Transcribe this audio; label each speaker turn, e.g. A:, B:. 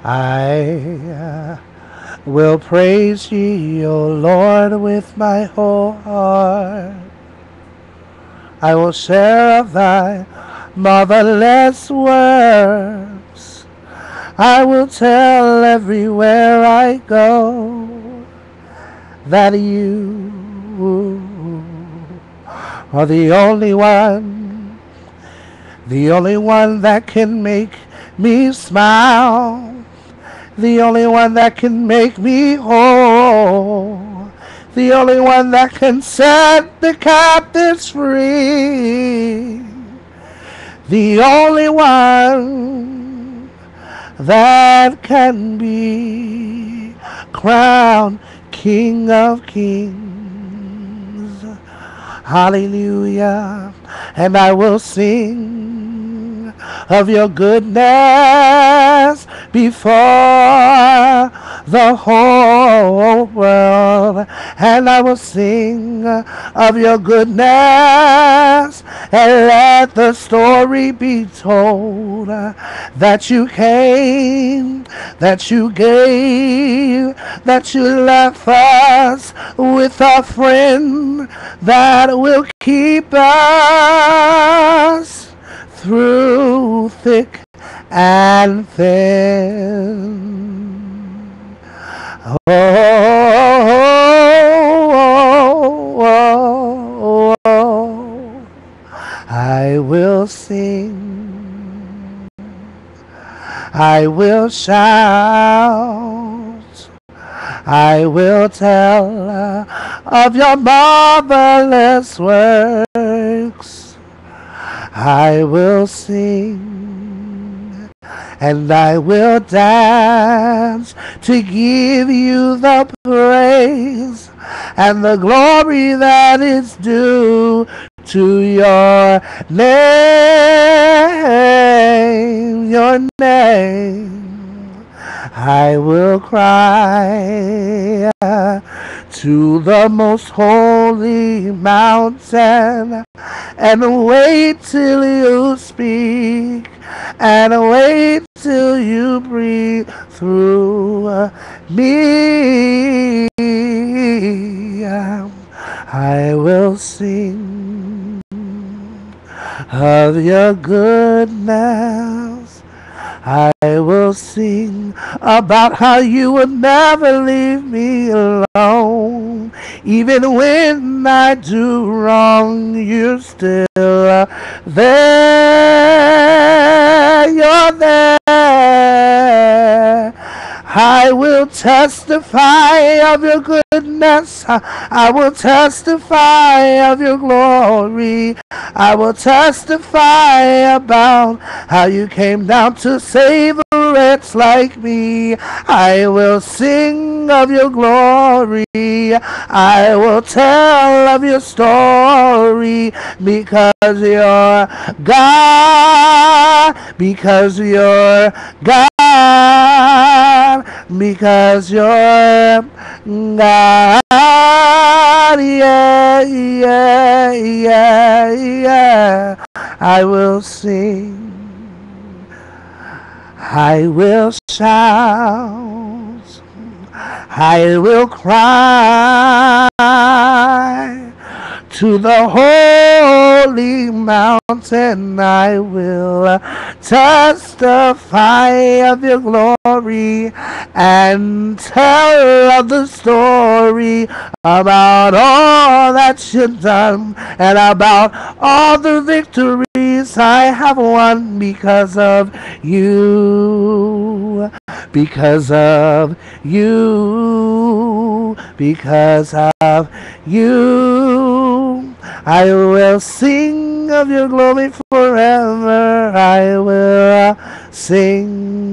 A: I will praise ye, O Lord, with my whole heart. I will share of thy marvelous works. I will tell everywhere I go that you are the only one that can make me smile, the only one that can make me whole, the only one that can set the captives free, the only one that can be crowned King of Kings. Hallelujah. And I will sing of your goodness before the whole world. And I will sing of your goodness, and let the story be told that you came, that you gave, that you left us with a friend that will keep us through thick and thin. Oh, oh, oh, oh. I will sing, I will shout, I will tell of your marvelous works. I will sing and I will dance to give you the praise and the glory that is due to your name, your name. I will cry to the most holy mountain and wait till you speak and wait till you breathe through me. I will sing of your goodness. I will sing about how you would never leave me alone. Even when I do wrong, you're still there. You're there. I will testify of your goodness. I will testify of your glory. I will testify about how you came down to save a wretch like me. I will sing of your glory. I will tell of your story because you're God, because you're God, because you're God. Yeah, yeah, yeah, yeah. I will sing, I will shout, I will cry to the holy mountain. I will testify of your glory and tell of the story about all that you've done and about all the victories I have won because of you, because of you, because of you. I will sing of your glory forever. I will sing